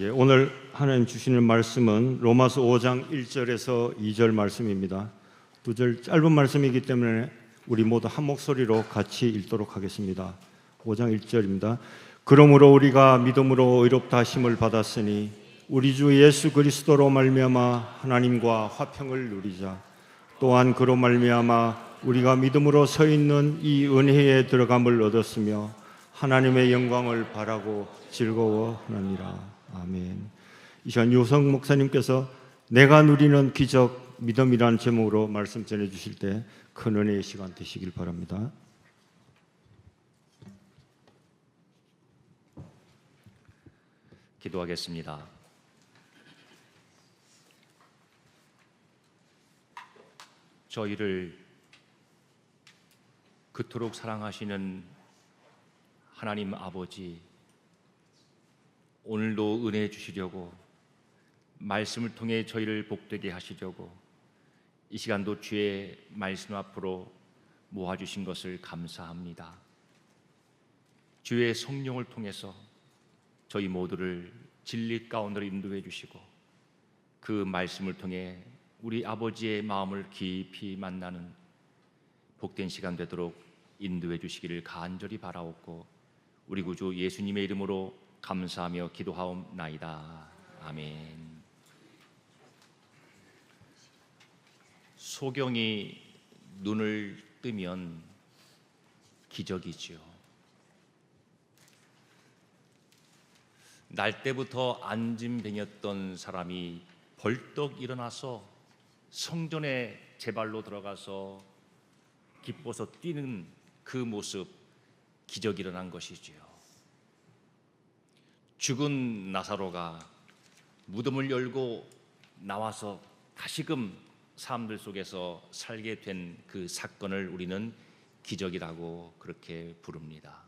오늘 하나님 주시는 말씀은 로마서 5장 1절에서 2절 말씀입니다. 두 절 짧은 말씀이기 때문에 우리 모두 한 목소리로 같이 읽도록 하겠습니다. 5장 1절입니다. 그러므로 우리가 믿음으로 의롭다 하심을 받았으니 우리 주 예수 그리스도로 말미암아 하나님과 화평을 누리자. 또한 그로 말미암아 우리가 믿음으로 서 있는 이 은혜에 들어감을 얻었으며 하나님의 영광을 바라고 즐거워하느니라. 아멘. 이 시간 유성 목사님께서 내가 누리는 기적 믿음이라는 제목으로 말씀 전해주실 때 큰 은혜의 시간 되시길 바랍니다. 기도하겠습니다. 저희를 그토록 사랑하시는 하나님 아버지, 오늘도 은혜 주시려고 말씀을 통해 저희를 복되게 하시려고 이 시간도 주의 말씀 앞으로 모아주신 것을 감사합니다. 주의 성령을 통해서 저희 모두를 진리 가운데로 인도해 주시고 그 말씀을 통해 우리 아버지의 마음을 깊이 만나는 복된 시간 되도록 인도해 주시기를 간절히 바라옵고 우리 구주 예수님의 이름으로 감사하며 기도하옵나이다. 아멘. 소경이 눈을 뜨면 기적이지요. 날 때부터 안진뱅이였던 사람이 벌떡 일어나서 성전에 제 발로 들어가서 기뻐서 뛰는 그 모습, 기적이 일어난 것이지요. 죽은 나사로가 무덤을 열고 나와서 다시금 사람들 속에서 살게 된 그 사건을 우리는 기적이라고 그렇게 부릅니다.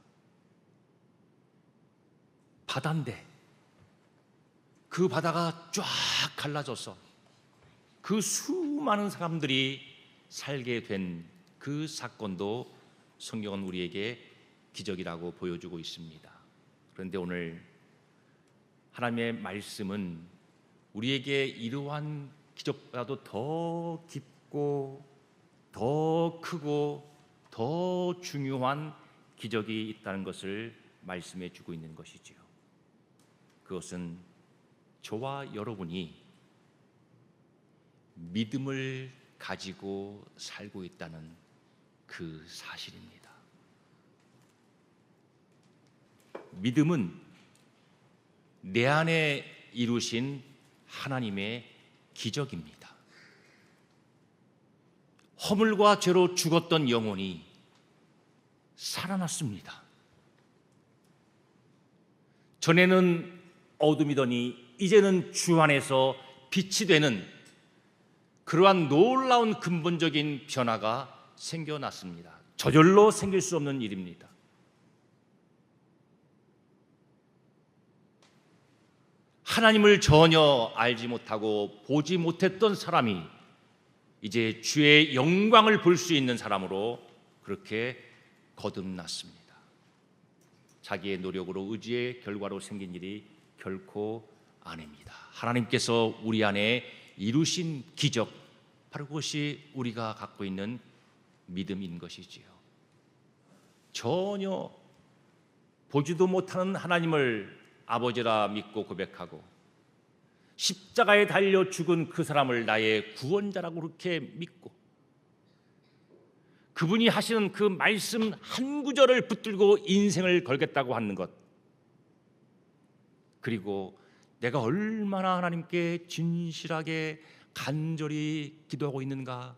바다인데 그 바다가 쫙 갈라져서 그 수많은 사람들이 살게 된 그 사건도 성경은 우리에게 기적이라고 보여주고 있습니다. 그런데 오늘 하나님의 말씀은 우리에게 이러한 기적보다도 더 깊고 더 크고 더 중요한 기적이 있다는 것을 말씀해 주고 있는 것이지요. 그것은 저와 여러분이 믿음을 가지고 살고 있다는 그 사실입니다. 믿음은 내 안에 이루신 하나님의 기적입니다. 허물과 죄로 죽었던 영혼이 살아났습니다. 전에는 어둠이더니 이제는 주 안에서 빛이 되는 그러한 놀라운 근본적인 변화가 생겨났습니다. 저절로 생길 수 없는 일입니다. 하나님을 전혀 알지 못하고 보지 못했던 사람이 이제 주의 영광을 볼 수 있는 사람으로 그렇게 거듭났습니다. 자기의 노력으로 의지의 결과로 생긴 일이 결코 아닙니다. 하나님께서 우리 안에 이루신 기적, 바로 그것이 우리가 갖고 있는 믿음인 것이지요. 전혀 보지도 못하는 하나님을 아버지라 믿고 고백하고 십자가에 달려 죽은 그 사람을 나의 구원자라고 그렇게 믿고 그분이 하시는 그 말씀 한 구절을 붙들고 인생을 걸겠다고 하는 것, 그리고 내가 얼마나 하나님께 진실하게 간절히 기도하고 있는가,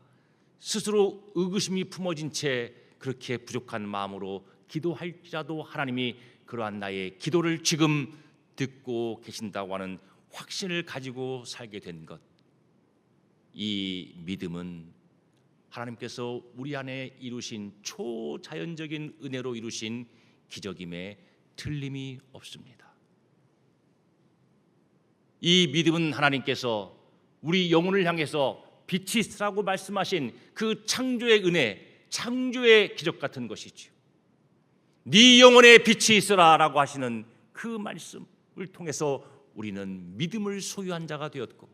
스스로 의구심이 품어진 채 그렇게 부족한 마음으로 기도할지라도 하나님이 그러한 나의 기도를 지금 듣고 계신다고 하는 확신을 가지고 살게 된 것, 이 믿음은 하나님께서 우리 안에 이루신 초자연적인 은혜로 이루신 기적임에 틀림이 없습니다. 이 믿음은 하나님께서 우리 영혼을 향해서 빛이 있으라고 말씀하신 그 창조의 은혜, 창조의 기적 같은 것이지요. 네 영혼에 빛이 있으라라고 하시는 그 말씀을 통해서 우리는 믿음을 소유한 자가 되었고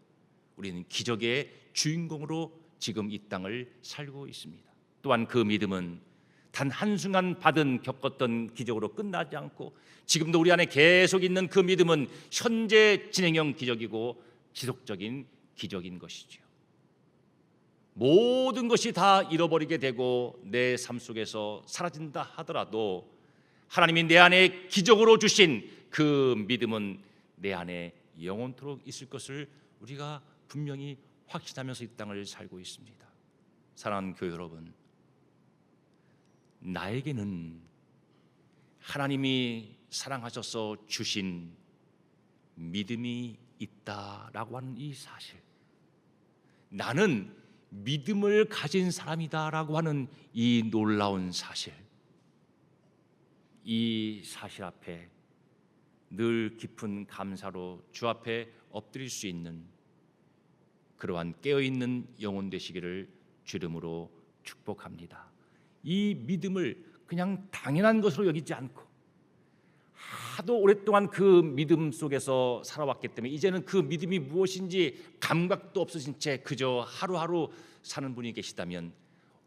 우리는 기적의 주인공으로 지금 이 땅을 살고 있습니다. 또한 그 믿음은 단 한순간 겪었던 기적으로 끝나지 않고 지금도 우리 안에 계속 있는 그 믿음은 현재 진행형 기적이고 지속적인 기적인 것이지요. 모든 것이 다 잃어버리게 되고 내 삶 속에서 사라진다 하더라도 하나님이 내 안에 기적으로 주신 그 믿음은 내 안에 영원토록 있을 것을 우리가 분명히 확신하면서 이 땅을 살고 있습니다. 사랑하는 교회 여러분, 나에게는 하나님이 사랑하셔서 주신 믿음이 있다라고 하는 이 사실, 나는 믿음을 가진 사람이다라고 하는 이 놀라운 사실, 이 사실 앞에 늘 깊은 감사로 주 앞에 엎드릴 수 있는 그러한 깨어있는 영혼 되시기를 주 이름으로 축복합니다. 이 믿음을 그냥 당연한 것으로 여기지 않고 하도 오랫동안 그 믿음 속에서 살아왔기 때문에 이제는 그 믿음이 무엇인지 감각도 없으신 채 그저 하루하루 사는 분이 계시다면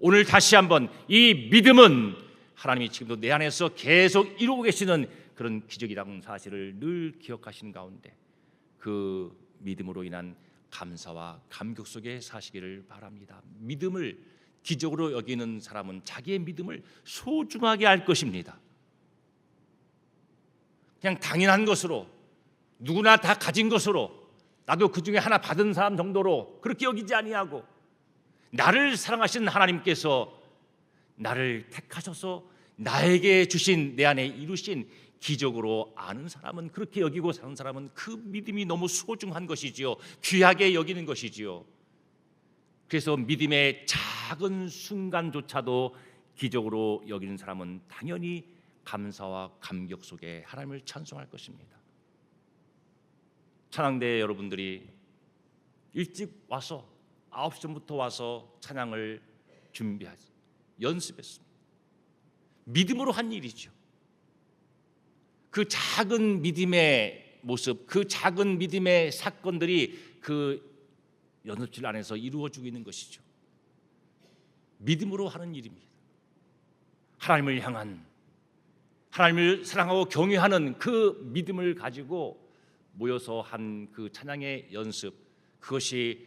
오늘 다시 한번 이 믿음은 하나님이 지금도 내 안에서 계속 이루고 계시는 그런 기적이라는 사실을 늘 기억하시는 가운데 그 믿음으로 인한 감사와 감격 속에 사시기를 바랍니다. 믿음을 기적으로 여기는 사람은 자기의 믿음을 소중하게 할 것입니다. 그냥 당연한 것으로 누구나 다 가진 것으로 나도 그 중에 하나 받은 사람 정도로 그렇게 여기지 아니하고 나를 사랑하신 하나님께서 나를 택하셔서 나에게 주신 내 안에 이루신 기적으로 아는 사람은 그렇게 여기고 사는 사람은 그 믿음이 너무 소중한 것이지요. 귀하게 여기는 것이지요. 그래서 믿음의 작은 순간조차도 기적으로 여기는 사람은 당연히 감사와 감격 속에 하나님을 찬송할 것입니다. 찬양대 여러분들이 일찍 와서 9시 전부터 와서 찬양을 준비하지 연습했습니다. 믿음으로 한 일이죠. 그 작은 믿음의 모습, 그 작은 믿음의 사건들이 그 연습실 안에서 이루어지고 있는 것이죠. 믿음으로 하는 일입니다. 하나님을 향한, 하나님을 사랑하고 경외하는 그 믿음을 가지고 모여서 한 그 찬양의 연습, 그것이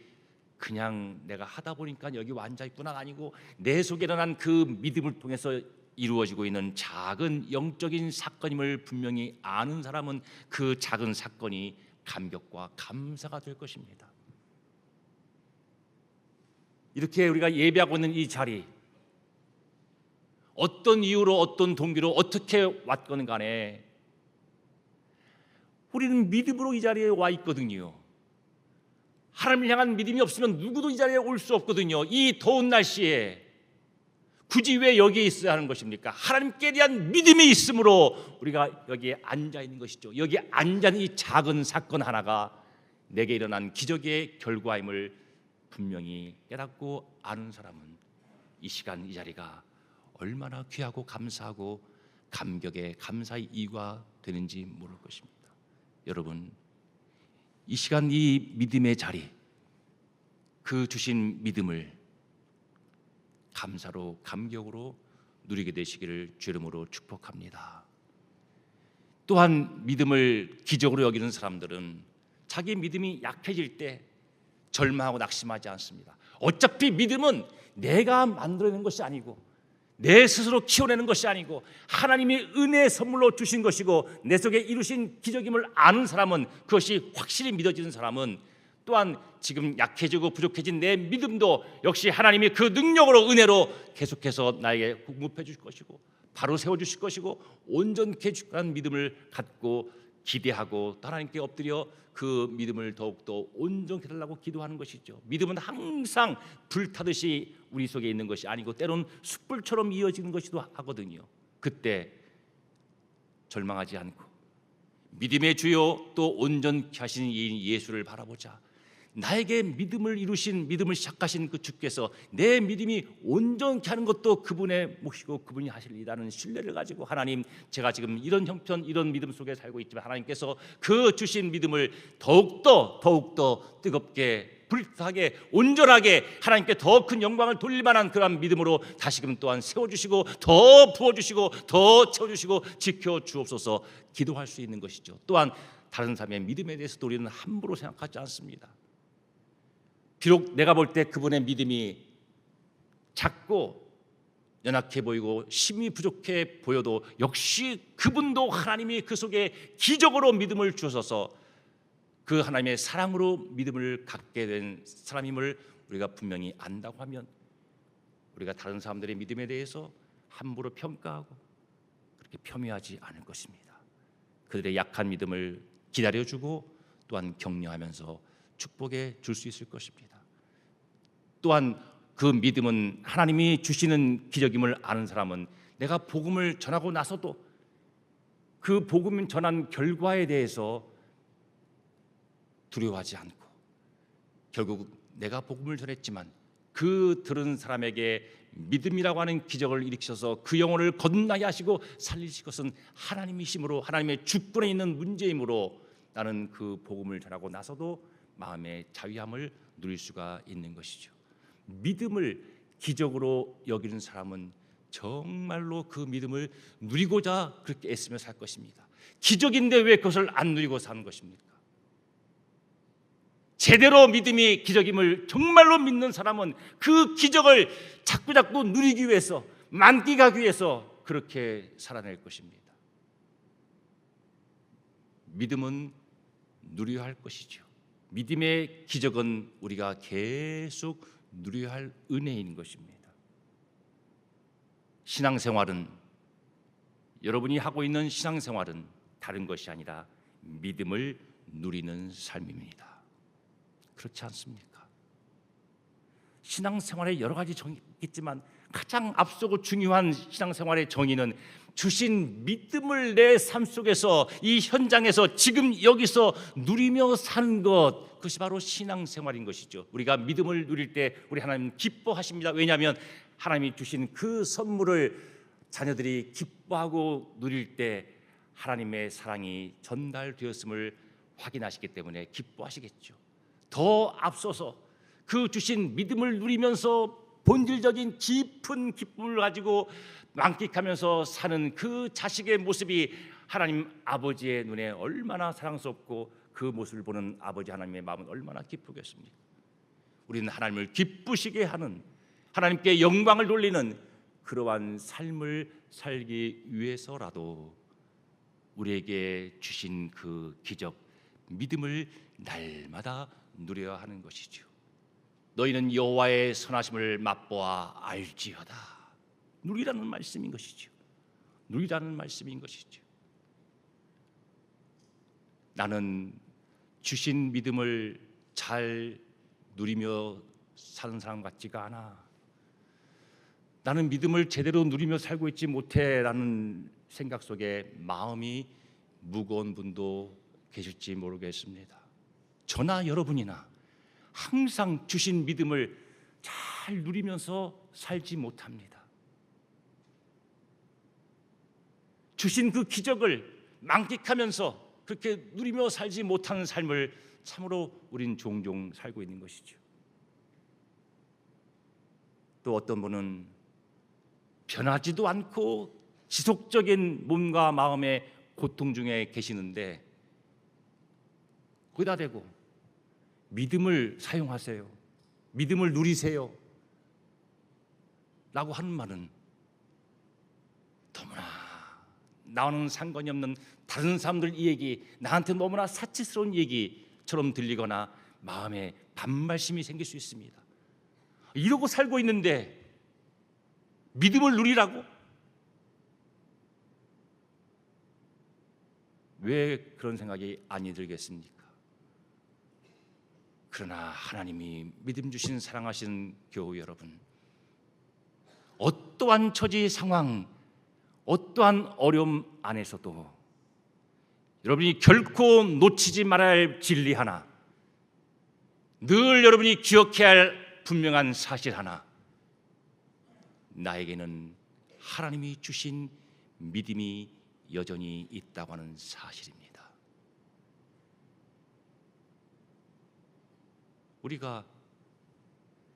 그냥 내가 하다 보니까 여기 앉아 있구나 아니고 내 속에 일어난 그 믿음을 통해서 이루어지고 있는 작은 영적인 사건임을 분명히 아는 사람은 그 작은 사건이 감격과 감사가 될 것입니다. 이렇게 우리가 예배하고 있는 이 자리, 어떤 이유로 어떤 동기로 어떻게 왔건 간에 우리는 믿음으로 이 자리에 와 있거든요. 하나님을 향한 믿음이 없으면 누구도 이 자리에 올 수 없거든요. 이 더운 날씨에 굳이 왜 여기에 있어야 하는 것입니까? 하나님께 대한 믿음이 있으므로 우리가 여기에 앉아 있는 것이죠. 여기에 앉아 있는 이 작은 사건 하나가 내게 일어난 기적의 결과임을 분명히 깨닫고 아는 사람은 이 시간 이 자리가 얼마나 귀하고 감사하고 감격의 감사의 이유가 되는지 모를 것입니다. 여러분, 이 시간 이 믿음의 자리, 그 주신 믿음을 감사로 감격으로 누리게 되시기를 주 이름으로 축복합니다. 또한 믿음을 기적으로 여기는 사람들은 자기 믿음이 약해질 때 절망하고 낙심하지 않습니다. 어차피 믿음은 내가 만들어내는 것이 아니고 내 스스로 키워내는 것이 아니고 하나님이 은혜의 선물로 주신 것이고 내 속에 이루신 기적임을 아는 사람은, 그것이 확실히 믿어지는 사람은 또한 지금 약해지고 부족해진 내 믿음도 역시 하나님이 그 능력으로 은혜로 계속해서 나에게 공급해 주실 것이고 바로 세워주실 것이고 온전케 해줄 거라는 믿음을 갖고 기대하고 하나님께 엎드려 그 믿음을 더욱더 온전케 해달라고 기도하는 것이죠. 믿음은 항상 불타듯이 우리 속에 있는 것이 아니고 때로는 숯불처럼 이어지는 것이기도 하거든요. 그때 절망하지 않고 믿음의 주요 또 온전케 하신 이 예수를 바라보자. 나에게 믿음을 이루신, 믿음을 시작하신 그 주께서 내 믿음이 온전케 하는 것도 그분의 몫이고 그분이 하실 일이라는 신뢰를 가지고, 하나님, 제가 지금 이런 형편, 이런 믿음 속에 살고 있지만 하나님께서 그 주신 믿음을 더욱더 뜨겁게, 불타게, 온전하게 하나님께 더 큰 영광을 돌릴 만한 그러한 믿음으로 다시금 또한 세워주시고 더 부어주시고 더 채워주시고 지켜주옵소서 기도할 수 있는 것이죠. 또한 다른 사람의 믿음에 대해서도 우리는 함부로 생각하지 않습니다. 비록 내가 볼 때 그분의 믿음이 작고 연약해 보이고 힘이 부족해 보여도 역시 그분도 하나님이 그 속에 기적으로 믿음을 주셔서 그 하나님의 사랑으로 믿음을 갖게 된 사람임을 우리가 분명히 안다고 하면 우리가 다른 사람들의 믿음에 대해서 함부로 평가하고 그렇게 폄훼하지 않을 것입니다. 그들의 약한 믿음을 기다려주고 또한 격려하면서 축복해 줄 수 있을 것입니다. 또한 그 믿음은 하나님이 주시는 기적임을 아는 사람은 내가 복음을 전하고 나서도 그 복음 전한 결과에 대해서 두려워하지 않고, 결국 내가 복음을 전했지만 그 들은 사람에게 믿음이라고 하는 기적을 일으키셔서 그 영혼을 거듭나게 하시고 살리실 것은 하나님이시므로, 하나님의 주권에 있는 문제이므로 나는 그 복음을 전하고 나서도 마음의 자유함을 누릴 수가 있는 것이죠. 믿음을 기적으로 여기는 사람은 정말로 그 믿음을 누리고자 그렇게 애쓰며 살 것입니다. 기적인데 왜 그것을 안 누리고 사는 것입니까? 제대로 믿음이 기적임을 정말로 믿는 사람은 그 기적을 자꾸 누리기 위해서, 만끽하기 위해서 그렇게 살아낼 것입니다. 믿음은 누려야 할 것이죠. 믿음의 기적은 우리가 계속 누려야 할 은혜인 것입니다. 신앙생활은, 여러분이 하고 있는 신앙생활은 다른 것이 아니라 믿음을 누리는 삶입니다. 그렇지 않습니까? 신앙생활에 여러 가지 정의가 있겠지만 가장 앞서고 중요한 신앙생활의 정의는 주신 믿음을 내 삶 속에서, 이 현장에서 지금 여기서 누리며 사는 것, 그것이 바로 신앙생활인 것이죠. 우리가 믿음을 누릴 때 우리 하나님 기뻐하십니다. 왜냐하면 하나님이 주신 그 선물을 자녀들이 기뻐하고 누릴 때 하나님의 사랑이 전달되었음을 확인하시기 때문에 기뻐하시겠죠. 더 앞서서 그 주신 믿음을 누리면서 본질적인 깊은 기쁨을 가지고 만끽하면서 사는 그 자식의 모습이 하나님 아버지의 눈에 얼마나 사랑스럽고 그 모습을 보는 아버지 하나님의 마음은 얼마나 기쁘겠습니까? 우리는 하나님을 기쁘시게 하는, 하나님께 영광을 돌리는 그러한 삶을 살기 위해서라도 우리에게 주신 그 기적, 믿음을 날마다 누려야 하는 것이죠. 너희는 여호와의 선하심을 맛보아 알지어다. 누리라는 말씀인 것이죠. 누리라는 말씀인 것이죠. 나는 주신 믿음을 잘 누리며 사는 사람 같지가 않아. 나는 믿음을 제대로 누리며 살고 있지 못해라는 생각 속에 마음이 무거운 분도 계실지 모르겠습니다. 저나 여러분이나 항상 주신 믿음을 잘 누리면서 살지 못합니다. 주신 그 기적을 만끽하면서 그렇게 누리며 살지 못하는 삶을 참으로 우린 종종 살고 있는 것이죠. 또 어떤 분은 변하지도 않고 지속적인 몸과 마음의 고통 중에 계시는데 거기다 대고 믿음을 사용하세요, 믿음을 누리세요 라고 하는 말은 너무나 나와는 상관이 없는 다른 사람들 이 얘기, 나한테 너무나 사치스러운 얘기처럼 들리거나 마음에 반발심이 생길 수 있습니다. 이러고 살고 있는데 믿음을 누리라고? 왜 그런 생각이 아니 들겠습니까? 그러나 하나님이 믿음 주신 사랑하신 교우 여러분, 어떠한 처지 상황, 어떠한 어려움 안에서도 여러분이 결코 놓치지 말아야 할 진리 하나, 늘 여러분이 기억해야 할 분명한 사실 하나, 나에게는 하나님이 주신 믿음이 여전히 있다고 하는 사실입니다. 우리가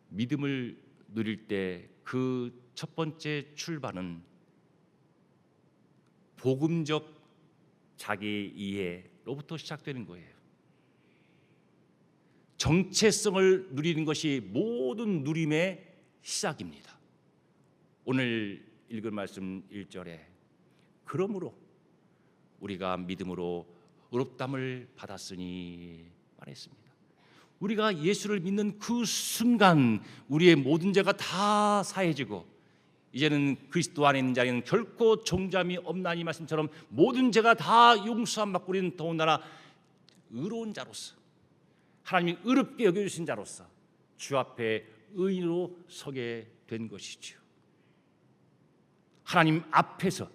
믿음을 누릴 때 그 첫 번째 출발은 복음적 자기 이해로부터 시작되는 거예요. 정체성을 누리는 것이 모든 누림의 시작입니다. 오늘 읽은 말씀 1절에 그러므로 우리가 믿음으로 의롭다함을 받았으니 말했습니다. 우리가 예수를 믿는 그 순간 우리의 모든 죄가 다 사해지고 이제는 그리스도 안에 있는 자에는 결코 정죄함이 없나니 말씀처럼 모든 죄가 다 용서함 받고 우리는 더군다나 의로운 자로서 하나님이 의롭게 여겨주신 자로서 주 앞에 의인으로 서게 된 것이지요. 하나님 앞에서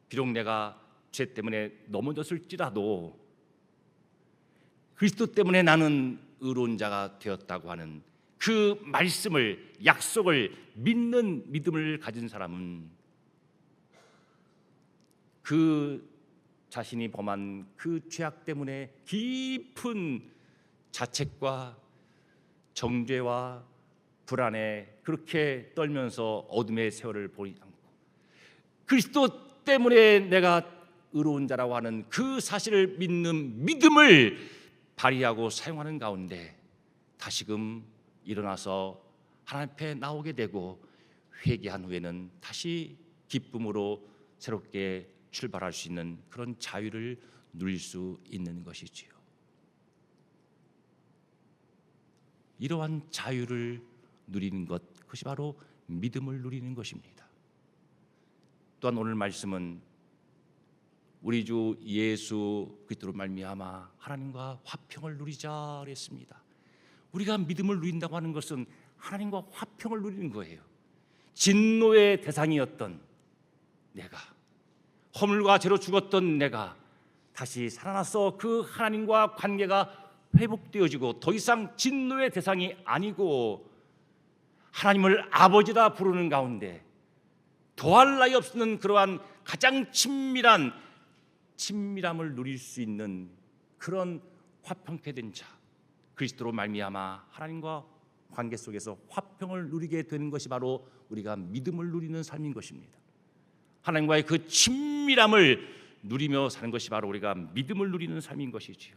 비록 내가 죄 때문에 넘어졌을지라도 그리스도 때문에 나는 의로운 자가 되었다고 하는 그 말씀을, 약속을 믿는 믿음을 가진 사람은 그 자신이 범한 그 죄악 때문에 깊은 자책과 정죄와 불안에 그렇게 떨면서 어둠의 세월을 보이지 않고 그리스도 때문에 내가 의로운 자라고 하는 그 사실을 믿는 믿음을 발휘하고 사용하는 가운데 다시금 일어나서 하나님 앞에 나오게 되고 회개한 후에는 다시 기쁨으로 새롭게 출발할 수 있는 그런 자유를 누릴 수 있는 것이지요. 이러한 자유를 누리는 것, 그것이 바로 믿음을 누리는 것입니다. 또한 오늘 말씀은 우리 주 예수 그리스도로 말미암아 하나님과 화평을 누리자 그랬습니다. 우리가 믿음을 누린다고 하는 것은 하나님과 화평을 누리는 거예요. 진노의 대상이었던 내가, 허물과 죄로 죽었던 내가 다시 살아나서 그 하나님과 관계가 회복되어지고 더 이상 진노의 대상이 아니고 하나님을 아버지라 부르는 가운데 더할 나위 없는 그러한 가장 친밀함을 누릴 수 있는 그런 화평케 된 자, 그리스도로 말미암아 하나님과 관계 속에서 화평을 누리게 되는 것이 바로 우리가 믿음을 누리는 삶인 것입니다. 하나님과의 그 친밀함을 누리며 사는 것이 바로 우리가 믿음을 누리는 삶인 것이지요.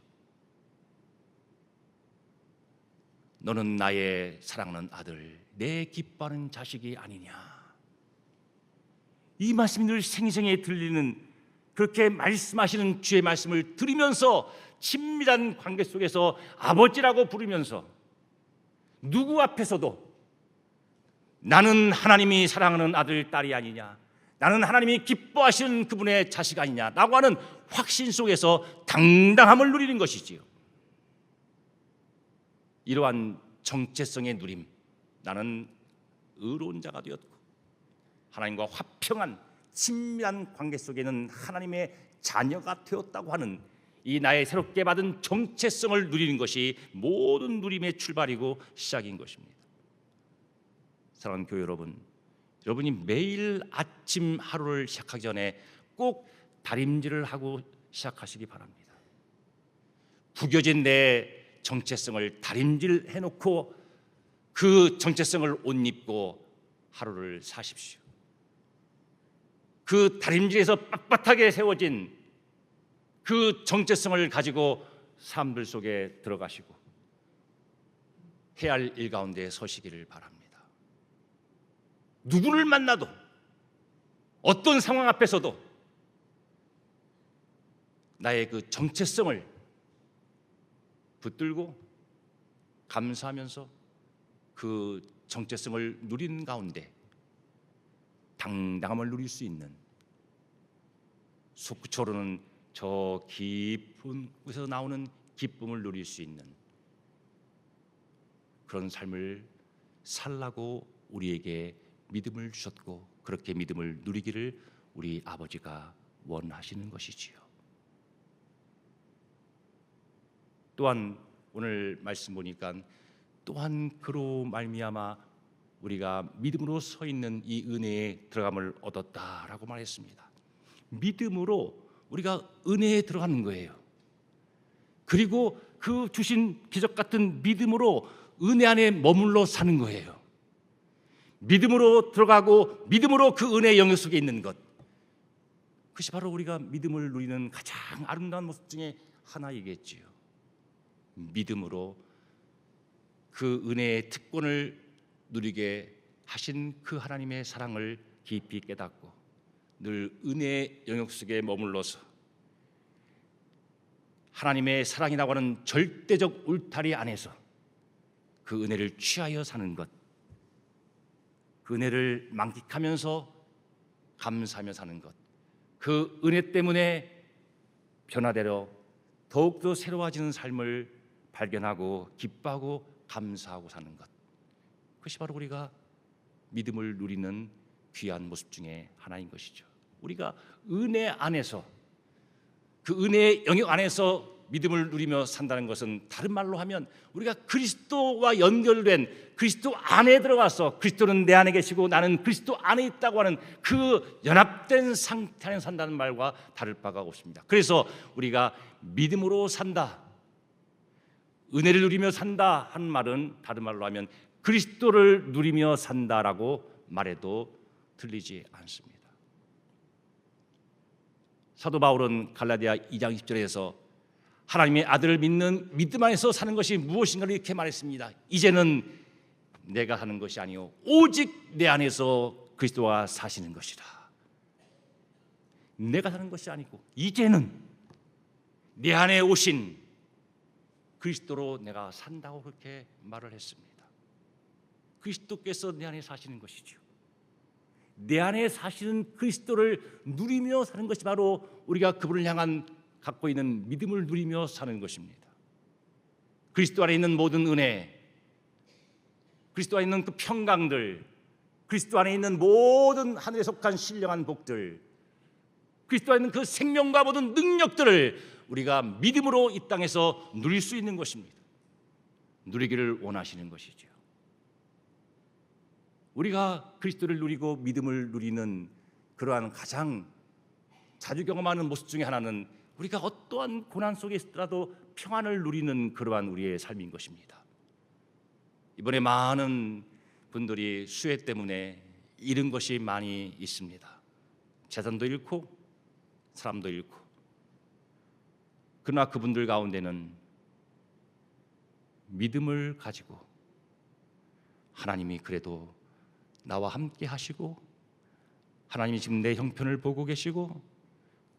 너는 나의 사랑하는 아들, 내 기뻐하는 자식이 아니냐. 이 말씀이 늘 생생히 들리는, 그렇게 말씀하시는 주의 말씀을 들으면서 친밀한 관계 속에서 아버지라고 부르면서 누구 앞에서도 나는 하나님이 사랑하는 아들, 딸이 아니냐, 나는 하나님이 기뻐하시는 그분의 자식 아니냐라고 하는 확신 속에서 당당함을 누리는 것이지요. 이러한 정체성의 누림, 나는 의로운 자가 되었고 하나님과 화평한 친밀한 관계 속에는 하나님의 자녀가 되었다고 하는 이 나의 새롭게 받은 정체성을 누리는 것이 모든 누림의 출발이고 시작인 것입니다. 사랑하는 교회 여러분, 여러분이 매일 아침 하루를 시작하기 전에 꼭 다림질을 하고 시작하시기 바랍니다. 구겨진 내 정체성을 다림질해 놓고 그 정체성을 옷 입고 하루를 사십시오. 그 다림질에서 빳빳하게 세워진 그 정체성을 가지고 사람들 속에 들어가시고 해야 할 일 가운데 서시기를 바랍니다. 누구를 만나도 어떤 상황 앞에서도 나의 그 정체성을 붙들고 감사하면서 그 정체성을 누리는 가운데 당당함을 누릴 수 있는, 솟구쳐오르는 저 깊은 곳에서 나오는 기쁨을 누릴 수 있는 그런 삶을 살라고 우리에게 믿음을 주셨고, 그렇게 믿음을 누리기를 우리 아버지가 원하시는 것이지요. 또한 오늘 말씀 보니까 또한 그로 말미암아 우리가 믿음으로 서 있는 이 은혜에 들어감을 얻었다라고 말했습니다. 믿음으로 우리가 은혜에 들어가는 거예요. 그리고 그 주신 기적 같은 믿음으로 은혜 안에 머물러 사는 거예요. 믿음으로 들어가고 믿음으로 그 은혜의 영역 속에 있는 것, 그것이 바로 우리가 믿음을 누리는 가장 아름다운 모습 중에 하나이겠지요. 믿음으로 그 은혜의 특권을 누리게 하신 그 하나님의 사랑을 깊이 깨닫고 늘 은혜의 영역 속에 머물러서 하나님의 사랑이라고 하는 절대적 울타리 안에서 그 은혜를 취하여 사는 것, 그 은혜를 만끽하면서 감사하며 사는 것, 그 은혜 때문에 변화되려 더욱더 새로워지는 삶을 발견하고 기뻐하고 감사하고 사는 것, 그것이 바로 우리가 믿음을 누리는 귀한 모습 중에 하나인 것이죠. 우리가 은혜 안에서, 그 은혜의 영역 안에서 믿음을 누리며 산다는 것은 다른 말로 하면 우리가 그리스도와 연결된, 그리스도 안에 들어가서 그리스도는 내 안에 계시고 나는 그리스도 안에 있다고 하는 그 연합된 상태 안에 산다는 말과 다를 바가 없습니다. 그래서 우리가 믿음으로 산다, 은혜를 누리며 산다 하는 말은 다른 말로 하면 그리스도를 누리며 산다라고 말해도 틀리지 않습니다. 사도 바울은 갈라디아 2장 10절에서 하나님의 아들을 믿는 믿음 안에서 사는 것이 무엇인가를 이렇게 말했습니다. 이제는 내가 사는 것이 아니요 오직 내 안에서 그리스도가 사시는 것이다. 내가 사는 것이 아니고 이제는 내 안에 오신 그리스도로 내가 산다고 그렇게 말을 했습니다. 그리스도께서 내 안에 사시는 것이죠. 내 안에 사시는 그리스도를 누리며 사는 것이 바로 우리가 그분을 향한 갖고 있는 믿음을 누리며 사는 것입니다. 그리스도 안에 있는 모든 은혜, 그리스도 안에 있는 그 평강들, 그리스도 안에 있는 모든 하늘에 속한 신령한 복들, 그리스도 안에 있는 그 생명과 모든 능력들을 우리가 믿음으로 이 땅에서 누릴 수 있는 것입니다. 누리기를 원하시는 것이죠. 우리가 그리스도를 누리고 믿음을 누리는 그러한 가장 자주 경험하는 모습 중에 하나는 우리가 어떠한 고난 속에 있더라도 평안을 누리는 그러한 우리의 삶인 것입니다. 이번에 많은 분들이 수해 때문에 잃은 것이 많이 있습니다. 재산도 잃고 사람도 잃고, 그러나 그분들 가운데는 믿음을 가지고 하나님이 그래도 나와 함께 하시고, 하나님이 지금 내 형편을 보고 계시고,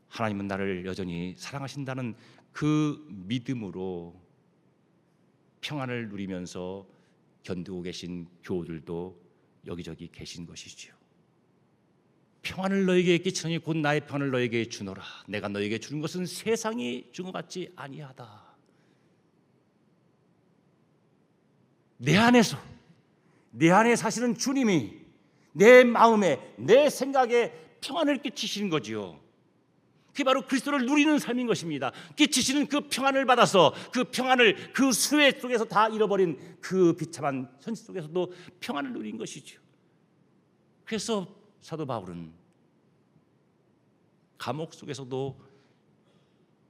하나님은 나를 여전히 사랑하신다는 그 믿음으로 평안을 누리면서 견디고 계신 교우들도 여기저기 계신 것이지요. 평안을 너에게 끼치노니 곧 나의 평안을 너에게 주노라. 내가 너에게 주는 것은 세상이 준 것 같지 아니하다. 내 안에서, 내 안에 사시는 주님이 내 마음에, 내 생각에 평안을 끼치시는 거지요. 그게 바로 그리스도를 누리는 삶인 것입니다. 끼치시는 그 평안을 받아서 그 평안을 그 수해 속에서 다 잃어버린 그 비참한 현실 속에서도 평안을 누린 것이죠. 그래서 사도 바울은 감옥 속에서도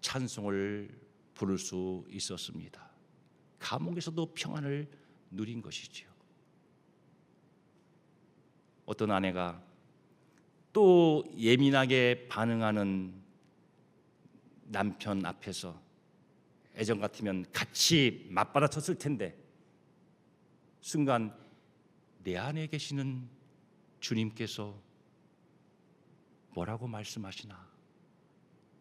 찬송을 부를 수 있었습니다. 감옥에서도 평안을 누린 것이지요. 어떤 아내가 또 예민하게 반응하는 남편 앞에서 애정 같으면 같이 맞받아쳤을 텐데 순간 내 안에 계시는 주님께서 뭐라고 말씀하시나?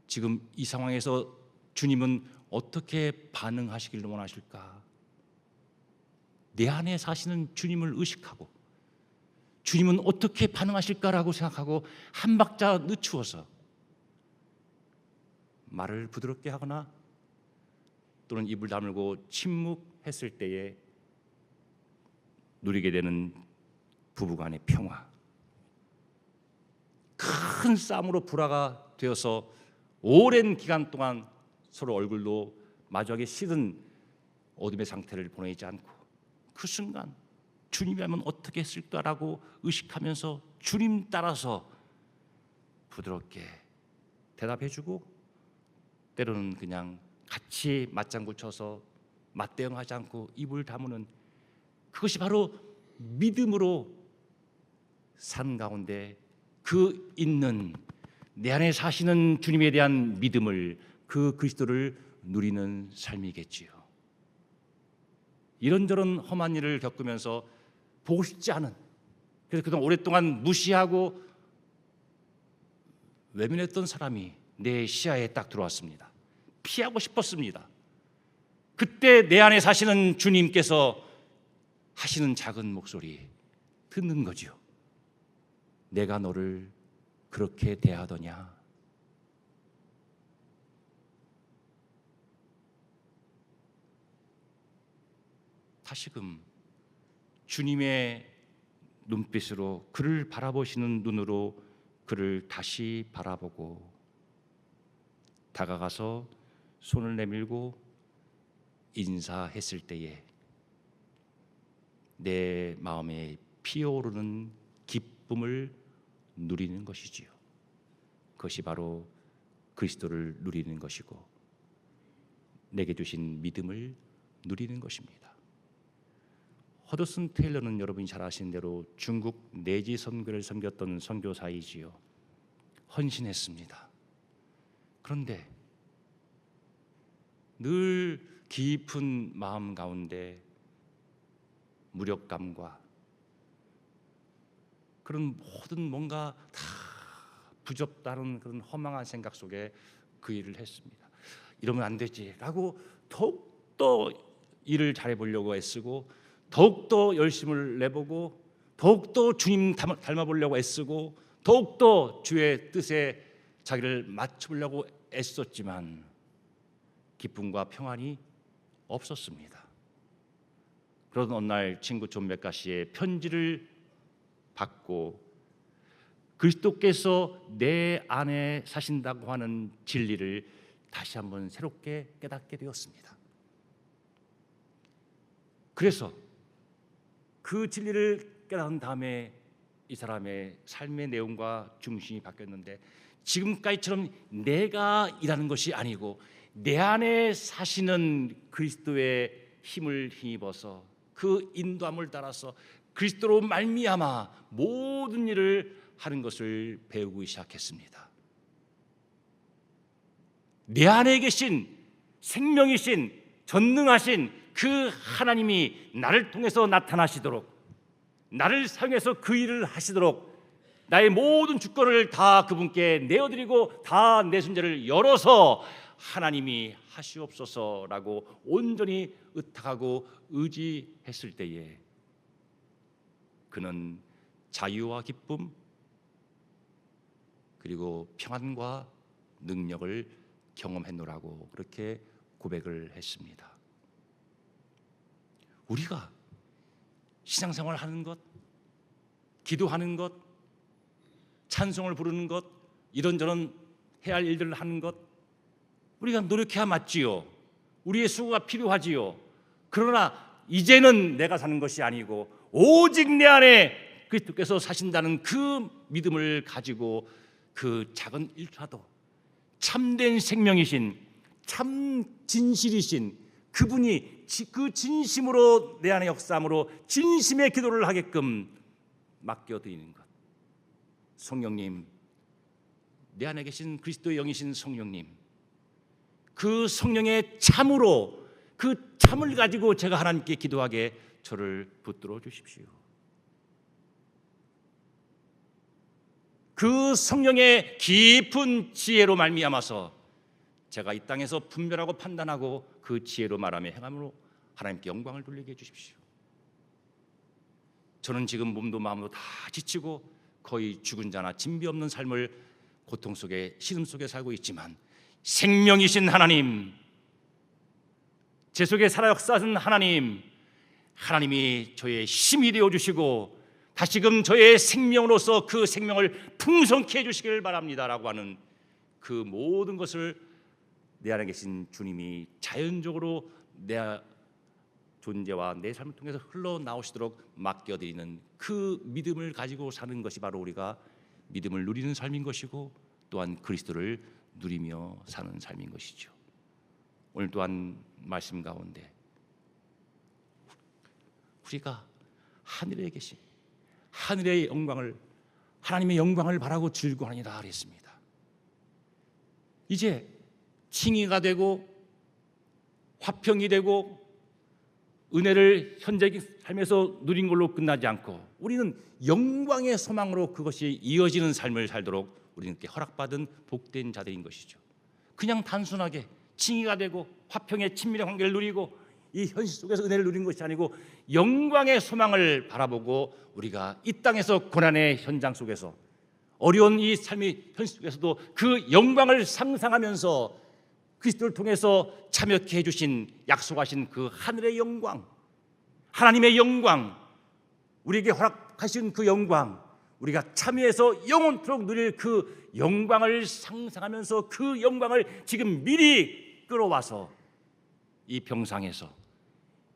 지금 이 상황에서 주님은 어떻게 반응하시길 원하실까? 내 안에 사시는 주님을 의식하고 주님은 어떻게 반응하실까라고 생각하고 한 박자 늦추어서 말을 부드럽게 하거나 또는 입을 다물고 침묵했을 때에 누리게 되는 부부간의 평화, 큰 싸움으로 불화가 되어서 오랜 기간 동안 서로 얼굴도 마주하기 싫은 어둠의 상태를 보내지 않고 그 순간 주님이라면 어떻게 했을까라고 의식하면서 주님 따라서 부드럽게 대답해주고, 때로는 그냥 같이 맞장구 쳐서 맞대응하지 않고 입을 다무는, 그것이 바로 믿음으로 산 가운데 그 있는 내 안에 사시는 주님에 대한 믿음을, 그 그리스도를 누리는 삶이겠지요. 이런저런 험한 일을 겪으면서 보고 싶지 않은, 그래서 그동안 오랫동안 무시하고 외면했던 사람이 내 시야에 딱 들어왔습니다. 피하고 싶었습니다. 그때 내 안에 사시는 주님께서 하시는 작은 목소리 듣는 거지요. 내가 너를 그렇게 대하더냐? 다시금 주님의 눈빛으로, 그를 바라보시는 눈으로 그를 다시 바라보고 다가가서 손을 내밀고 인사했을 때에 내 마음에 피어오르는 기쁨을 누리는 것이지요. 그것이 바로 그리스도를 누리는 것이고 내게 주신 믿음을 누리는 것입니다. 허드슨 테일러는 여러분이 잘 아시는 대로 중국 내지 선교를 섬겼던 선교사이지요. 헌신했습니다. 그런데 늘 깊은 마음 가운데 무력감과 그런 모든 뭔가 다 부접다른 그런 허망한 생각 속에 그 일을 했습니다. 이러면 안 되지라고 더욱더 일을 잘해보려고 애쓰고, 더욱더 열심을 내보고, 더욱더 주님 닮아보려고 애쓰고, 더욱더 주의 뜻에 자기를 맞춰보려고 애썼지만 기쁨과 평안이 없었습니다. 그러던 어느 날 친구 존 맥가시의 편지를 받고 그리스도께서 내 안에 사신다고 하는 진리를 다시 한번 새롭게 깨닫게 되었습니다. 그래서 그 진리를 깨달은 다음에 이 사람의 삶의 내용과 중심이 바뀌었는데, 지금까지처럼 내가 일하는 것이 아니고 내 안에 사시는 그리스도의 힘을 힘입어서 그 인도함을 따라서 그리스도로 말미암아 모든 일을 하는 것을 배우기 시작했습니다. 내 안에 계신 생명이신 전능하신 그 하나님이 나를 통해서 나타나시도록, 나를 사용해서 그 일을 하시도록 나의 모든 주권을 다 그분께 내어드리고 다 내 손자를 열어서 하나님이 하시옵소서라고 온전히 의탁하고 의지했을 때에 그는 자유와 기쁨 그리고 평안과 능력을 경험했노라고 그렇게 고백을 했습니다. 우리가 신앙생활을 하는 것, 기도하는 것, 찬송을 부르는 것, 이런저런 해야 할 일들을 하는 것, 우리가 노력해야 맞지요. 우리의 수고가 필요하지요. 그러나 이제는 내가 사는 것이 아니고 오직 내 안에 그리스도께서 사신다는 그 믿음을 가지고 그 작은 일차도 참된 생명이신, 참 진실이신 그분이 그 진심으로 내 안에 역사함으로 진심의 기도를 하게끔 맡겨드리는 것. 성령님, 내 안에 계신 그리스도의 영이신 성령님, 그 성령의 참으로, 그 참을 가지고 제가 하나님께 기도하게 저를 붙들어 주십시오. 그 성령의 깊은 지혜로 말미암아서 제가 이 땅에서 분별하고 판단하고 그 지혜로 말하며 행함으로 하나님께 영광을 돌리게 해주십시오. 저는 지금 몸도 마음도 다 지치고 거의 죽은 자나 진비 없는 삶을 고통 속에 시름 속에 살고 있지만 생명이신 하나님, 제 속에 살아 역사하신 하나님, 하나님이 저의 힘이 되어주시고 다시금 저의 생명으로서 그 생명을 풍성케 해주시길 바랍니다라고 하는 그 모든 것을 내 안에 계신 주님이 자연적으로 내 존재와 내 삶을 통해서 흘러나오시도록 맡겨드리는 그 믿음을 가지고 사는 것이 바로 우리가 믿음을 누리는 삶인 것이고 또한 그리스도를 누리며 사는 삶인 것이죠. 오늘 또한 말씀 가운데 우리가 하늘에 계신 하늘의 영광을 하나님의 영광을 바라고 즐거워하니라 그랬습니다. 이제 칭의가 되고 화평이 되고 은혜를 현재의 삶에서 누린 걸로 끝나지 않고 우리는 영광의 소망으로 그것이 이어지는 삶을 살도록 우리는 허락받은 복된 자들인 것이죠. 그냥 단순하게 칭의가 되고 화평의 친밀한 관계를 누리고 이 현실 속에서 은혜를 누리는 것이 아니고 영광의 소망을 바라보고 우리가 이 땅에서 고난의 현장 속에서 어려운 이 삶의 현실 속에서도 그 영광을 상상하면서 그리스도를 통해서 참여케 해주신 약속하신 그 하늘의 영광, 하나님의 영광, 우리에게 허락하신 그 영광, 우리가 참여해서 영원토록 누릴 그 영광을 상상하면서 그 영광을 지금 미리 끌어와서 이 병상에서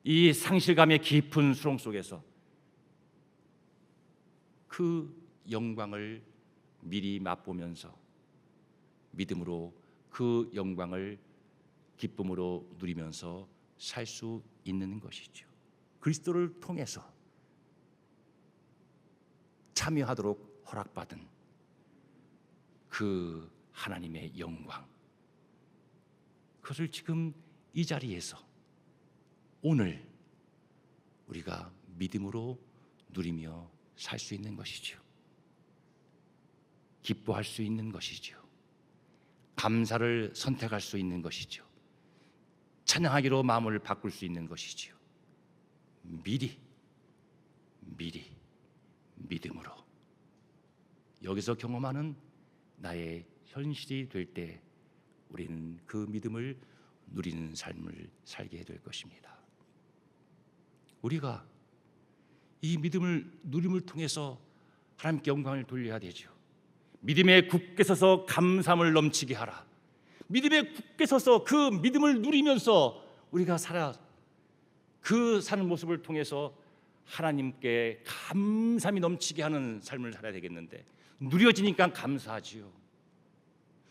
이 상실감의 깊은 수렁 속에서 그 영광을 미리 맛보면서 믿음으로 그 영광을 기쁨으로 누리면서 살 수 있는 것이죠. 그리스도를 통해서 참여하도록 허락받은 그 하나님의 영광, 그것을 지금 이 자리에서 오늘 우리가 믿음으로 누리며 살 수 있는 것이죠. 기뻐할 수 있는 것이죠. 감사를 선택할 수 있는 것이죠. 찬양하기로 마음을 바꿀 수 있는 것이죠. 미리 믿음으로 여기서 경험하는 나의 현실이 될 때 우리는 그 믿음을 누리는 삶을 살게 될 것입니다. 우리가 이 믿음을 누림을 통해서 하나님께 영광을 돌려야 되죠. 믿음에 굳게 서서 감사함을 넘치게 하라. 믿음에 굳게 서서 그 믿음을 누리면서 우리가 그 사는 모습을 통해서 하나님께 감사함이 넘치게 하는 삶을 살아야 되겠는데 누려지니까 감사하지요.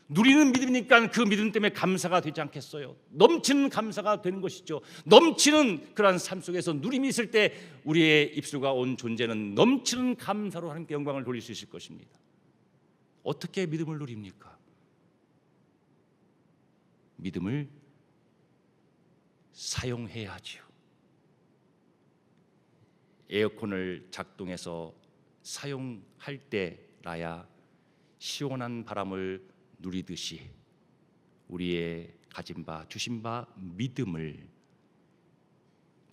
누리는 믿음이니까 그 믿음 때문에 감사가 되지 않겠어요? 넘치는 감사가 되는 것이죠. 넘치는 그러한 삶 속에서 누림이 있을 때 우리의 입술과 온 존재는 넘치는 감사로 하나님께 영광을 돌릴 수 있을 것입니다. 어떻게 믿음을 누립니까? 믿음을 사용해야 하지요. 에어컨을 작동해서 사용할 때라야 시원한 바람을 누리듯이 우리의 가진 바 주신 바 믿음을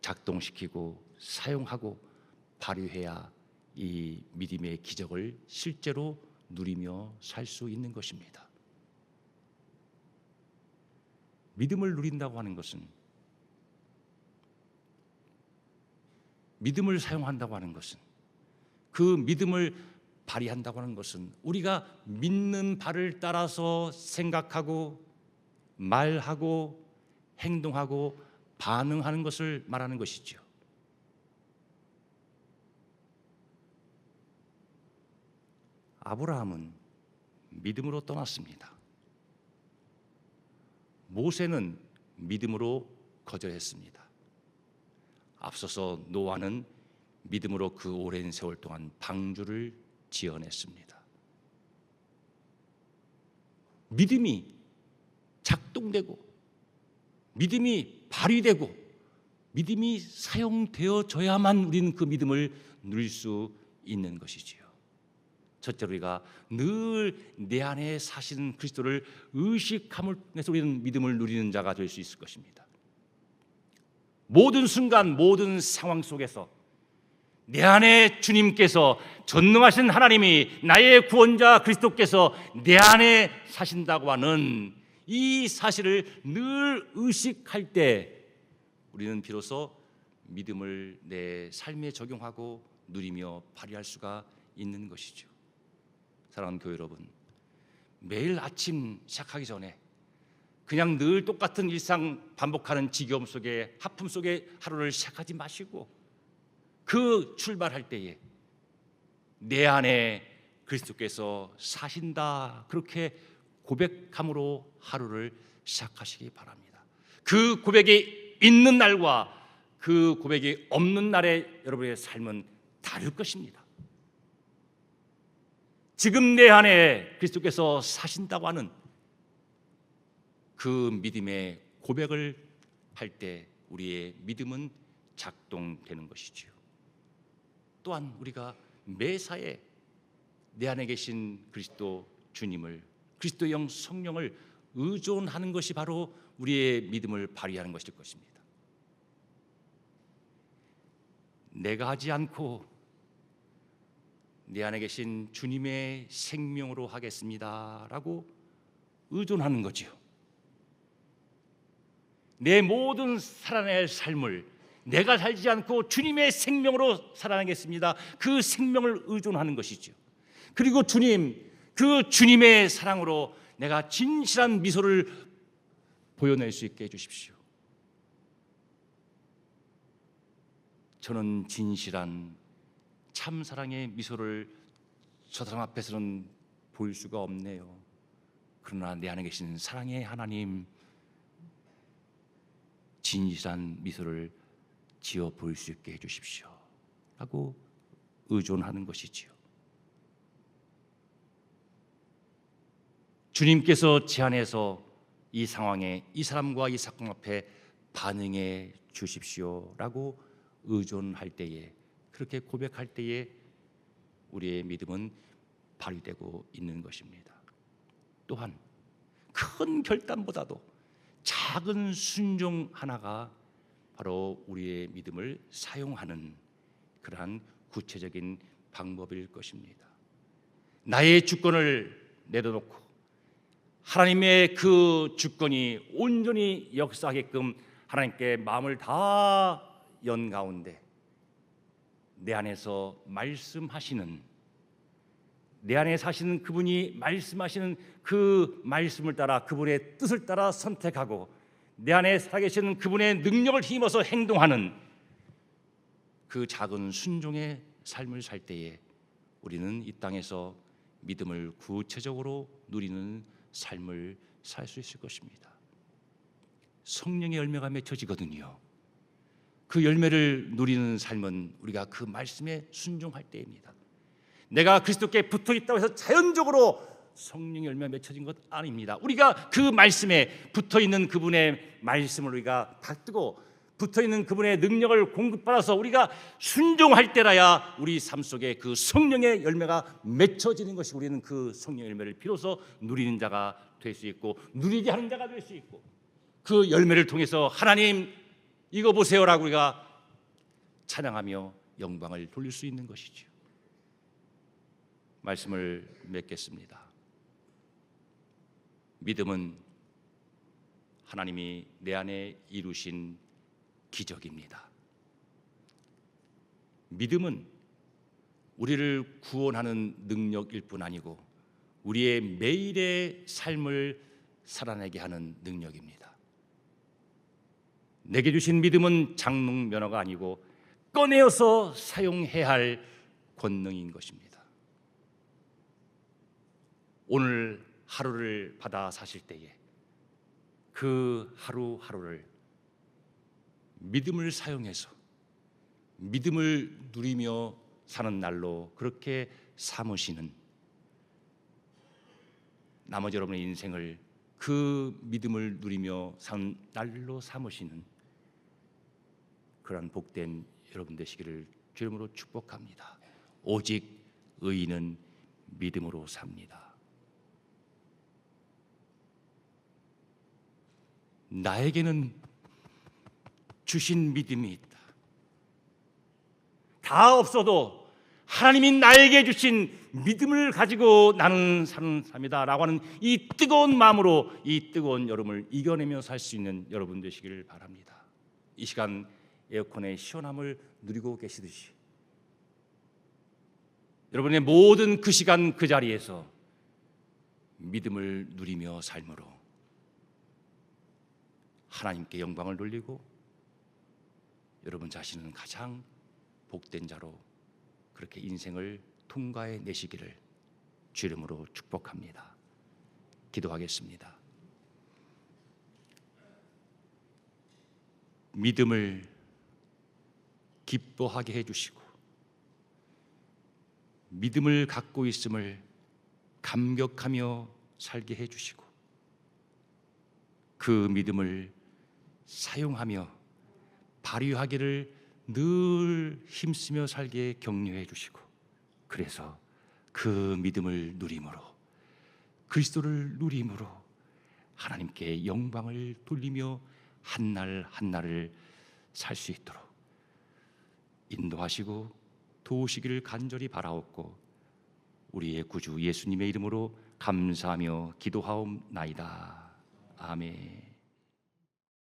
작동시키고 사용하고 발휘해야 이 믿음의 기적을 실제로 누리며 살 수 있는 것입니다. 믿음을 누린다고 하는 것은, 믿음을 사용한다고 하는 것은, 그 믿음을 발휘한다고 하는 것은 우리가 믿는 바를 따라서 생각하고 말하고 행동하고 반응하는 것을 말하는 것이죠. 아브라함은 믿음으로 떠났습니다. 모세는 믿음으로 거절했습니다. 앞서서 노아는 믿음으로 그 오랜 세월 동안 방주를 지어냈습니다. 믿음이 작동되고 믿음이 발휘되고 믿음이 사용되어져야만 우리는 그 믿음을 누릴 수 있는 것이지요. 첫째로 우리가 늘 내 안에 사시는 그리스도를 의식함을 통해서 우리는 믿음을 누리는 자가 될 수 있을 것입니다. 모든 순간 모든 상황 속에서 내 안에 주님께서, 전능하신 하나님이, 나의 구원자 그리스도께서 내 안에 사신다고 하는 이 사실을 늘 의식할 때 우리는 비로소 믿음을 내 삶에 적용하고 누리며 발휘할 수가 있는 것이죠. 사랑하는 교회 여러분, 매일 아침 시작하기 전에 그냥 늘 똑같은 일상 반복하는 지겨움 속에 하품 속에 하루를 시작하지 마시고 그 출발할 때에 내 안에 그리스도께서 사신다 그렇게 고백함으로 하루를 시작하시기 바랍니다. 그 고백이 있는 날과 그 고백이 없는 날의 여러분의 삶은 다를 것입니다. 지금 내 안에 그리스도께서 사신다고 하는 그 믿음의 고백을 할 때 우리의 믿음은 작동되는 것이지요. 또한 우리가 매사에 내 안에 계신 그리스도 주님을, 그리스도 영 성령을 의존하는 것이 바로 우리의 믿음을 발휘하는 것일 것입니다. 내가 하지 않고 내 안에 계신 주님의 생명으로 하겠습니다라고 의존하는 거지요. 내 모든 살아낼 삶을 내가 살지 않고 주님의 생명으로 살아나겠습니다. 그 생명을 의존하는 것이죠. 그리고 주님, 그 주님의 사랑으로 내가 진실한 미소를 보여낼 수 있게 해주십시오. 저는 진실한 참사랑의 미소를 저 사람 앞에서는 보일 수가 없네요. 그러나 내 안에 계신 사랑의 하나님, 진실한 미소를 지어 보일 수 있게 해주십시오 라고 의존하는 것이지요. 주님께서 제안해서 이 상황에 이 사람과 이 사건 앞에 반응해 주십시오 라고 의존할 때에, 그렇게 고백할 때에 우리의 믿음은 발휘되고 있는 것입니다. 또한 큰 결단보다도 작은 순종 하나가 바로 우리의 믿음을 사용하는 그러한 구체적인 방법일 것입니다. 나의 주권을 내려놓고 하나님의 그 주권이 온전히 역사하게끔 하나님께 마음을 다 연 가운데 내 안에서 말씀하시는, 내 안에 사시는 그분이 말씀하시는 그 말씀을 따라, 그분의 뜻을 따라 선택하고 내 안에 살아계시는 그분의 능력을 힘입어서 행동하는 그 작은 순종의 삶을 살 때에 우리는 이 땅에서 믿음을 구체적으로 누리는 삶을 살 수 있을 것입니다. 성령의 열매가 맺혀지거든요. 그 열매를 누리는 삶은 우리가 그 말씀에 순종할 때입니다. 내가 그리스도께 붙어 있다고 해서 자연적으로 성령의 열매가 맺혀진 것 아닙니다. 우리가 그 말씀에 붙어 있는 그분의 말씀을 우리가 받고 붙어 있는 그분의 능력을 공급받아서 우리가 순종할 때라야 우리 삶 속에 그 성령의 열매가 맺혀지는 것이, 우리는 그 성령의 열매를 비로소 누리는 자가 될 수 있고 누리게 하는 자가 될 수 있고, 그 열매를 통해서 하나님 이거 보세요라고 우리가 찬양하며 영광을 돌릴 수 있는 것이죠. 말씀을 맺겠습니다. 믿음은 하나님이 내 안에 이루신 기적입니다. 믿음은 우리를 구원하는 능력일 뿐 아니고 우리의 매일의 삶을 살아내게 하는 능력입니다. 내게 주신 믿음은 장롱 면허가 아니고 꺼내어서 사용해야 할 권능인 것입니다. 오늘 하루를 받아 사실 때에 그 하루하루를 믿음을 사용해서 믿음을 누리며 사는 날로 그렇게 삼으시는, 나머지 여러분의 인생을 그 믿음을 누리며 사는 날로 삼으시는 그러한 복된 여러분 되시기를 주 이름으로 축복합니다. 오직 의인은 믿음으로 삽니다. 나에게는 주신 믿음이 있다. 다 없어도 하나님이 나에게 주신 믿음을 가지고 나는 사는 삶이다 라고 하는 이 뜨거운 마음으로 이 뜨거운 여름을 이겨내며 살 수 있는 여러분 되시기를 바랍니다. 이 시간 에어컨의 시원함을 누리고 계시듯이 여러분의 모든 그 시간 그 자리에서 믿음을 누리며 삶으로 하나님께 영광을 돌리고 여러분 자신은 가장 복된 자로 그렇게 인생을 통과해 내시기를 주 이름으로 축복합니다. 기도하겠습니다. 믿음을 기뻐하게 해주시고 믿음을 갖고 있음을 감격하며 살게 해주시고 그 믿음을 사용하며 발휘하기를 늘 힘쓰며 살게 격려해 주시고 그래서 그 믿음을 누림으로 그리스도를 누림으로 하나님께 영광을 돌리며 한 날 한날을 살 수 있도록 인도하시고 도우시기를 간절히 바라옵고 우리의 구주 예수님의 이름으로 감사하며 기도하옵나이다. 아멘.